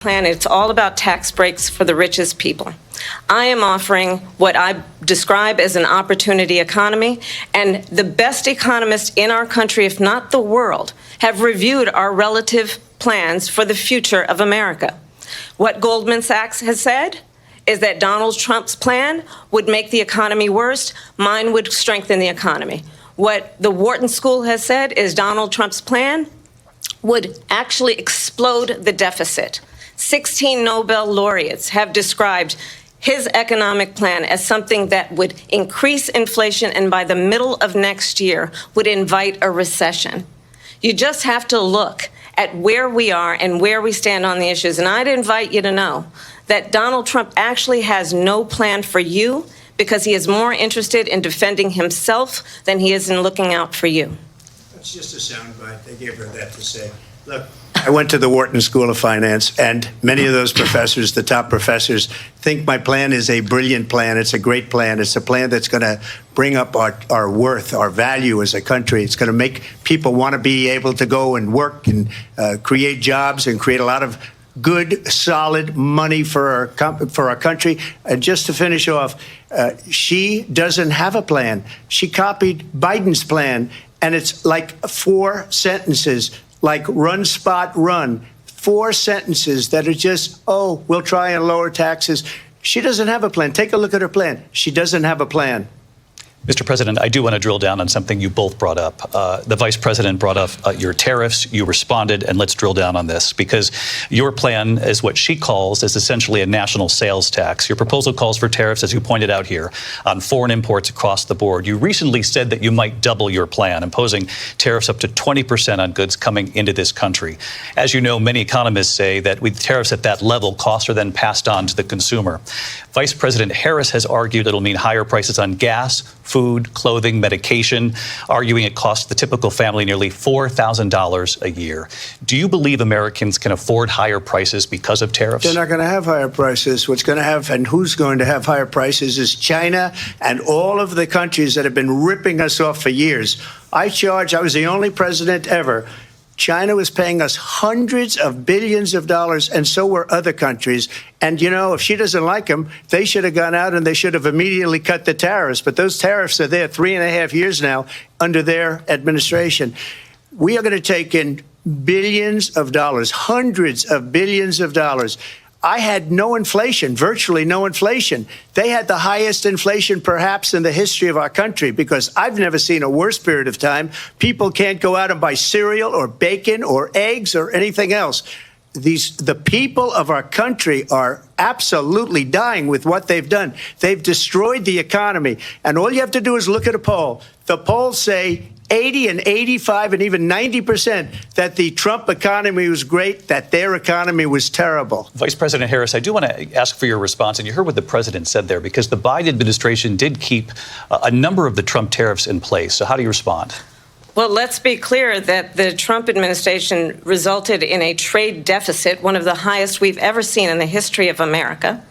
Plan. It's all about tax breaks for the richest people. I am offering what I describe as an opportunity economy, and the best economists in our country, if not the world, have reviewed our relative plans for the future of America. What Goldman Sachs has said is that Donald Trump's plan would make the economy worse. Mine would strengthen the economy. What the Wharton School has said is Donald Trump's plan would actually explode the deficit. 16 Nobel laureates have described his economic plan as something that would increase inflation and by the middle of next year would invite a recession. You just have to look at where we are and where we stand on the issues. And I'd invite you to know that Donald Trump actually has no plan for you because he is more interested in defending himself than he is in looking out for you. That's just a soundbite. They gave her that to say. Look, I went to the Wharton School of Finance, and many of those professors, the top professors, think my plan is a brilliant plan. It's a great plan. It's a plan that's going to bring up our worth, our value as a country. It's going to make people want to be able to go and work and create jobs and create a lot of good, solid money for our country. And just to finish off, she doesn't have a plan. She copied Biden's plan, and it's like 4 sentences. Like run, spot, run. 4 sentences that are just, oh, we'll try and lower taxes. She doesn't have a plan. Take a look at her plan. She doesn't have a plan. Mr. President, I do want to drill down on something you both brought up. The Vice President brought up your tariffs. You responded, and let's drill down on this, because your plan is what she calls is essentially a national sales tax. Your proposal calls for tariffs, as you pointed out here, on foreign imports across the board. You recently said that you might double your plan, imposing tariffs up to 20% on goods coming into this country. As you know, many economists say that with tariffs at that level, costs are then passed on to the consumer. Vice President Harris has argued it'll mean higher prices on gas, food, clothing, medication, arguing it costs the typical family nearly $4,000 a year. Do you believe Americans can afford higher prices because of tariffs? They're not going to have higher prices. What's going to have and who's going to have higher prices is China and all of the countries that have been ripping us off for years. I was the only president ever. China was paying us hundreds of billions of dollars, and so were other countries. And, you know, if she doesn't like them, they should have gone out and they should have immediately cut the tariffs. But those tariffs are there 3.5 years now under their administration. We are going to take in billions of dollars, hundreds of billions of dollars. I had no inflation, virtually no inflation. They had the highest inflation perhaps in the history of our country, because I've never seen a worse period of time. People can't go out and buy cereal or bacon or eggs or anything else. The people of our country are absolutely dying with what they've done. They've destroyed the economy. And all you have to do is look at a poll. The polls say 80 and 85 and even 90% that the Trump economy was great, that their economy was terrible. Vice President Harris, I do want to ask for your response. And you heard what the president said there, because the Biden administration did keep a number of the Trump tariffs in place. So how do you respond? Well, let's be clear that the Trump administration resulted in a trade deficit, one of the highest we've ever seen in the history of America.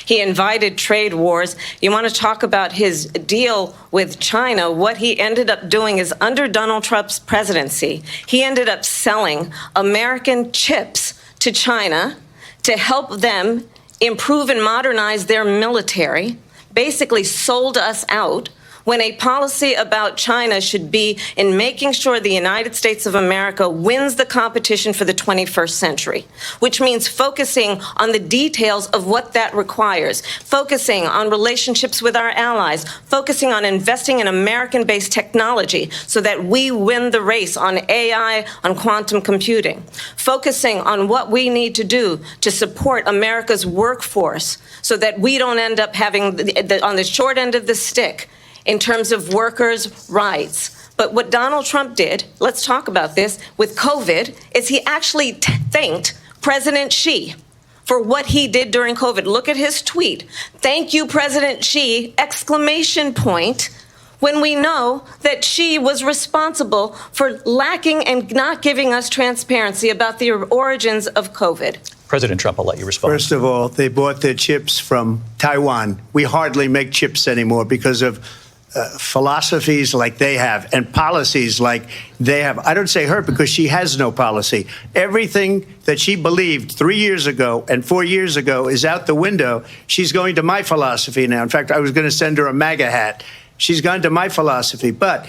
He invited trade wars. You want to talk about his deal with China? What he ended up doing is, under Donald Trump's presidency, he ended up selling American chips to China to help them improve and modernize their military, basically sold us out, when a policy about China should be in making sure the United States of America wins the competition for the 21st century, which means focusing on the details of what that requires, focusing on relationships with our allies, focusing on investing in American-based technology so that we win the race on AI, on quantum computing, focusing on what we need to do to support America's workforce so that we don't end up having on the short end of the stick in terms of workers' rights. But what Donald Trump did, let's talk about this, with COVID, is he actually thanked President Xi for what he did during COVID. Look at his tweet. Thank you, President Xi, exclamation point, when we know that Xi was responsible for lacking and not giving us transparency about the origins of COVID. President Trump, I'll let you respond. First of all, they bought their chips from Taiwan. We hardly make chips anymore because of philosophies like they have and policies like they have. I don't say her because she has no policy. Everything that she believed 3 years ago and 4 years ago is out the window. She's going to my philosophy now. In fact, I was going to send her a MAGA hat. She's gone to my philosophy. But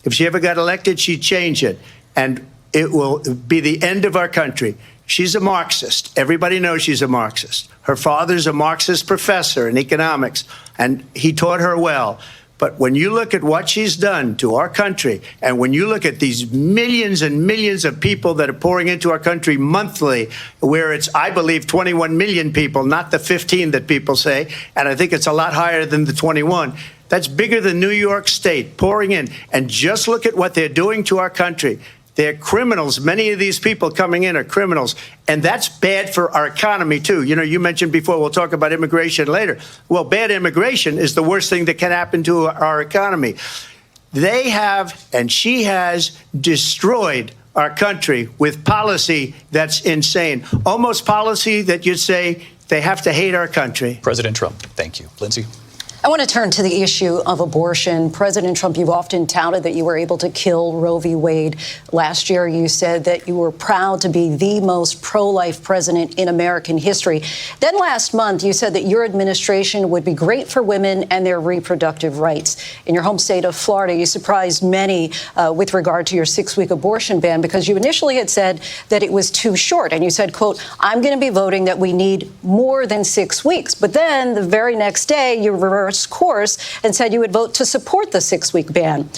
if she ever got elected, she'd change it. And it will be the end of our country. She's a Marxist. Everybody knows she's a Marxist. Her father's a Marxist professor in economics, and he taught her well. But when you look at what she's done to our country, and when you look at these millions and millions of people that are pouring into our country monthly, where it's, I believe, 21 million people, not the 15 that people say, and I think it's a lot higher than the 21. That's bigger than New York State pouring in. And just look at what they're doing to our country. They're criminals. Many of these people coming in are criminals. And that's bad for our economy, too. You know, you mentioned before, we'll talk about immigration later. Well, bad immigration is the worst thing that can happen to our economy. They have, and she has, destroyed our country with policy that's insane. Almost policy that you'd say they have to hate our country. President Trump, thank you. Lindsay? I want to turn to the issue of abortion. President Trump, you've often touted that you were able to kill Roe v. Wade. Last year, you said that you were proud to be the most pro-life president in American history. Then last month, you said that your administration would be great for women and their reproductive rights. In your home state of Florida, you surprised many with regard to your 6-week abortion ban because you initially had said that it was too short. And you said, quote, I'm going to be voting that we need more than 6 weeks. But then the very next day, you reversed course and said you would vote to support the 6-week ban.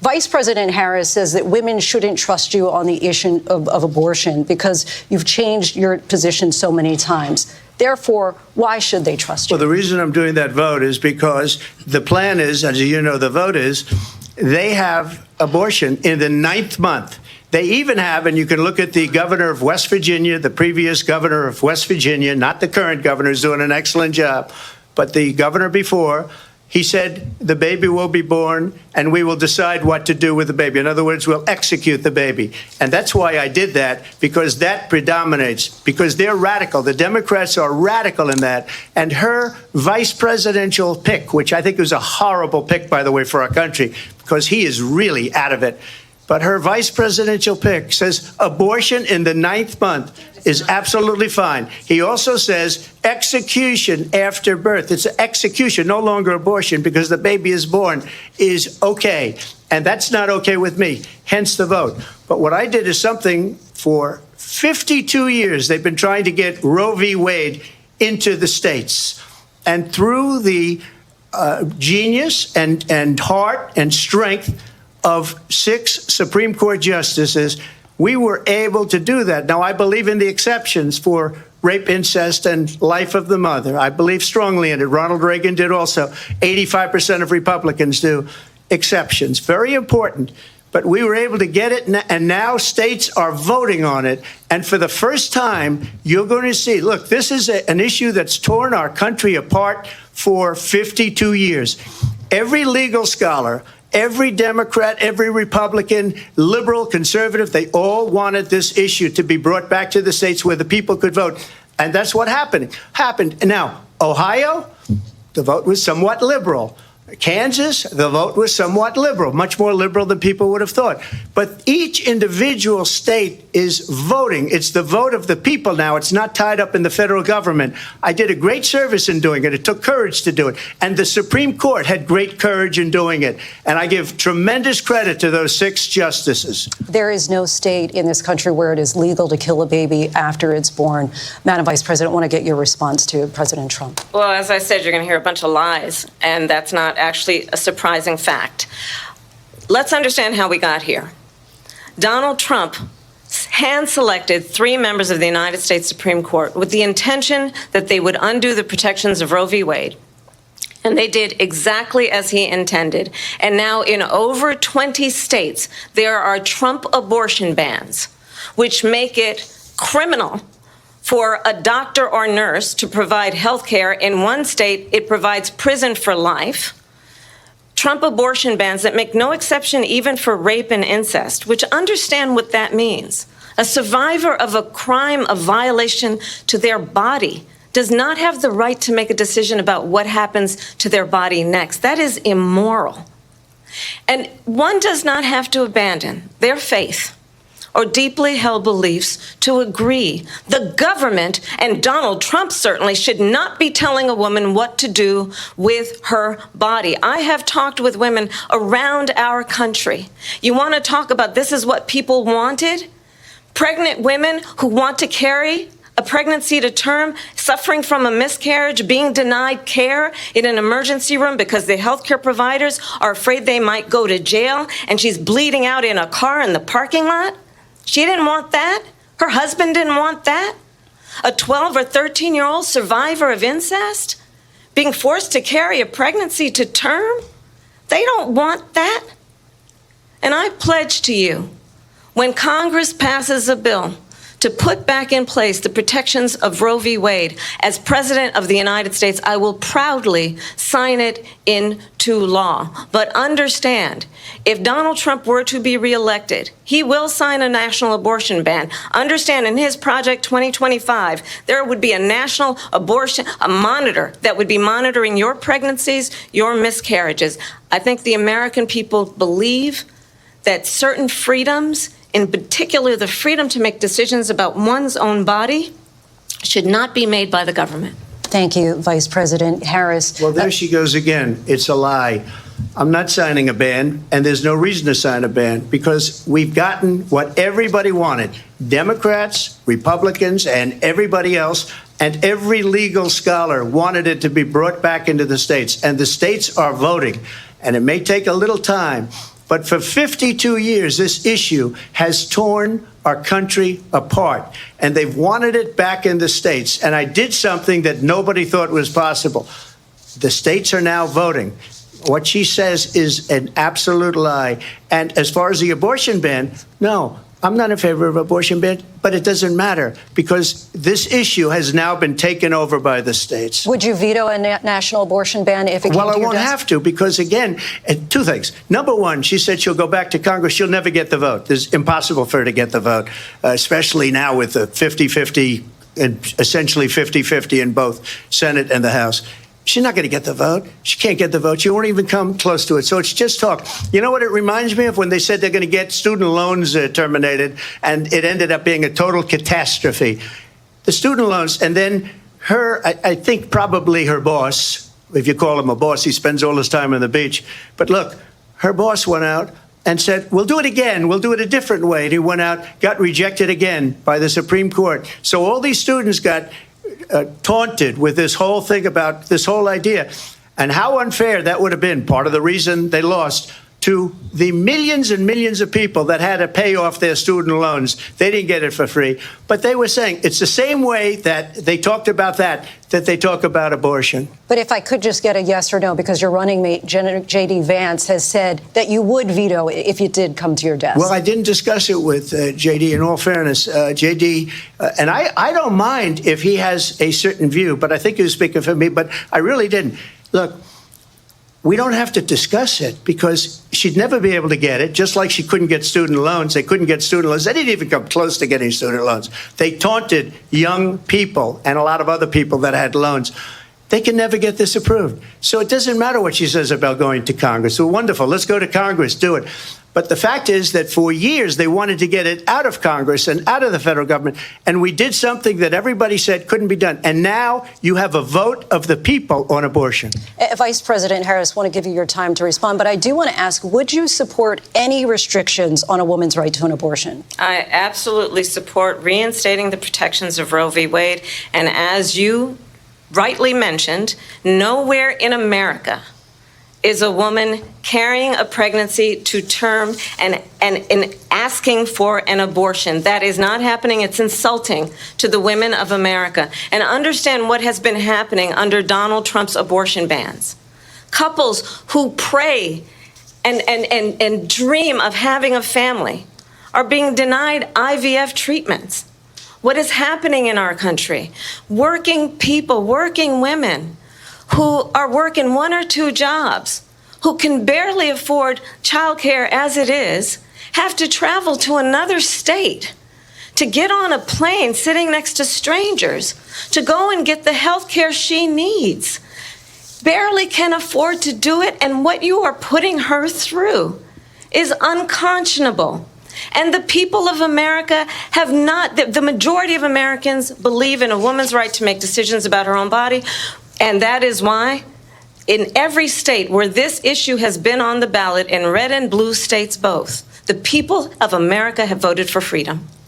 Vice President Harris says that women shouldn't trust you on the issue of abortion because you've changed your position so many times. Therefore, why should they trust you? Well, the reason I'm doing that vote is because the plan is, as you know, the vote is, they have abortion in the 9th month. They even have, and you can look at the governor of West Virginia, the previous governor of West Virginia, not the current governor, who's doing an excellent job, but the governor before, he said the baby will be born and we will decide what to do with the baby. In other words, we'll execute the baby. And that's why I did that, because that predominates, because they're radical. The Democrats are radical in that. And her vice presidential pick, which I think was a horrible pick, by the way, for our country, because he is really out of it. But her vice presidential pick says abortion in the 9th month is absolutely fine. He also says execution after birth. It's execution, no longer abortion, because the baby is born, is okay. And that's not okay with me, hence the vote. But what I did is something for 52 years. They've been trying to get Roe v. Wade into the states. And through the genius and heart and strength of 6 Supreme Court justices, we were able to do that. Now, I believe in the exceptions for rape, incest, and life of the mother. I believe strongly in it. Ronald Reagan did also. 85% of Republicans do. Exceptions. Very important. But we were able to get it, and now states are voting on it. And for the first time, you're going to see, look, this is an issue that's torn our country apart for 52 years. Every legal scholar, every Democrat, every Republican, liberal, conservative, they all wanted this issue to be brought back to the states where the people could vote. And that's what happened. Now, Ohio, the vote was somewhat liberal. Kansas, the vote was somewhat liberal, much more liberal than people would have thought. But each individual state is voting. It's the vote of the people now. It's not tied up in the federal government. I did a great service in doing it. It took courage to do it. And the Supreme Court had great courage in doing it. And I give tremendous credit to those 6 justices. There is no state in this country where it is legal to kill a baby after it's born. Madam Vice President, I want to get your response to President Trump. Well, as I said, you're going to hear a bunch of lies, and that's not actually a surprising fact. Let's understand how we got here. Donald Trump hand-selected 3 members of the United States Supreme Court with the intention that they would undo the protections of Roe v. Wade. And they did exactly as he intended. And now in over 20 states, there are Trump abortion bans, which make it criminal for a doctor or nurse to provide health care. In one state, it provides prison for life. Trump abortion bans that make no exception even for rape and incest, which understand what that means. A survivor of a crime, a violation to their body, does not have the right to make a decision about what happens to their body next. That is immoral. And one does not have to abandon their faith or deeply held beliefs to agree. The government, and Donald Trump certainly, should not be telling a woman what to do with her body. I have talked with women around our country. You want to talk about this is what people wanted? Pregnant women who want to carry a pregnancy to term, suffering from a miscarriage, being denied care in an emergency room because the healthcare providers are afraid they might go to jail, and she's bleeding out in a car in the parking lot. She didn't want that. Her husband didn't want that. A 12 or 13-year-old survivor of incest being forced to carry a pregnancy to term. They don't want that. And I pledge to you, when Congress passes a bill to put back in place the protections of Roe v. Wade, as President of the United States, I will proudly sign it into law. But understand, if Donald Trump were to be reelected, he will sign a national abortion ban. Understand, in his Project 2025, there would be a national abortion, a monitor that would be monitoring your pregnancies, your miscarriages. I think the American people believe that certain freedoms, in particular the freedom to make decisions about one's own body, should not be made by the government. Thank you, Vice President Harris. Well, there she goes again. It's a lie. I'm not signing a ban, and there's no reason to sign a ban, because we've gotten what everybody wanted. Democrats, Republicans, and everybody else, and every legal scholar wanted it to be brought back into the states, and the states are voting. And it may take a little time, but for 52 years, this issue has torn our country apart, and they've wanted it back in the states. And I did something that nobody thought was possible. The states are now voting. What she says is an absolute lie. And as far as the abortion ban, no, I'm not in favor of abortion ban, but it doesn't matter, because this issue has now been taken over by the states. Would you veto a national abortion ban if it came to your desk? Well, I won't have to, because, again, two things. Number one, she said she'll go back to Congress. She'll never get the vote. It's impossible for her to get the vote, especially now with the 50-50, and essentially 50-50 in both Senate and the House. She's not going to get the vote. She can't get the vote. She won't even come close to it. So it's just talk. You know what it reminds me of? When they said they're going to get student loans terminated, and it ended up being a total catastrophe. The student loans, and then her, I think probably her boss, if you call him a boss, he spends all his time on the beach. But look, her boss went out and said, we'll do it again. We'll do it a different way. And he went out, got rejected again by the Supreme Court. So all these students got taunted with this whole thing about this whole idea, and how unfair that would have been. Part of the reason they lost to the millions and millions of people that had to pay off their student loans. They didn't get it for free, but they were saying it's the same way that they talked about that they talk about abortion. But if I could just get a yes or no, because your running mate, J.D. Vance, has said that you would veto it if it did come to your desk. Well, I didn't discuss it with J.D. In all fairness, J.D., and I don't mind if he has a certain view, but I think he was speaking for me, but I really didn't. Look, we don't have to discuss it, because she'd never be able to get it, just like she couldn't get student loans. They couldn't get student loans. They didn't even come close to getting student loans. They taunted young people and a lot of other people that had loans. They can never get this approved. So it doesn't matter what she says about going to Congress. So wonderful. Let's go to Congress. Do it. But the fact is that for years they wanted to get it out of Congress and out of the federal government. And we did something that everybody said couldn't be done. And now you have a vote of the people on abortion. Vice President Harris, I want to give you your time to respond, but I do want to ask, would you support any restrictions on a woman's right to an abortion? I absolutely support reinstating the protections of Roe v. Wade. And as you rightly mentioned, nowhere in America is a woman carrying a pregnancy to term and asking for an abortion. That is not happening. It's insulting to the women of America. And understand what has been happening under Donald Trump's abortion bans. Couples who pray and dream of having a family are being denied IVF treatments. What is happening in our country? Working people, working women, who are working one or two jobs, who can barely afford childcare as it is, have to travel to another state to get on a plane sitting next to strangers to go and get the health care she needs. barely can afford to do it, and what you are putting her through is unconscionable. And the people of America have not, the majority of Americans believe in a woman's right to make decisions about her own body, and that is why in every state where this issue has been on the ballot, in red and blue states both, the people of America have voted for freedom.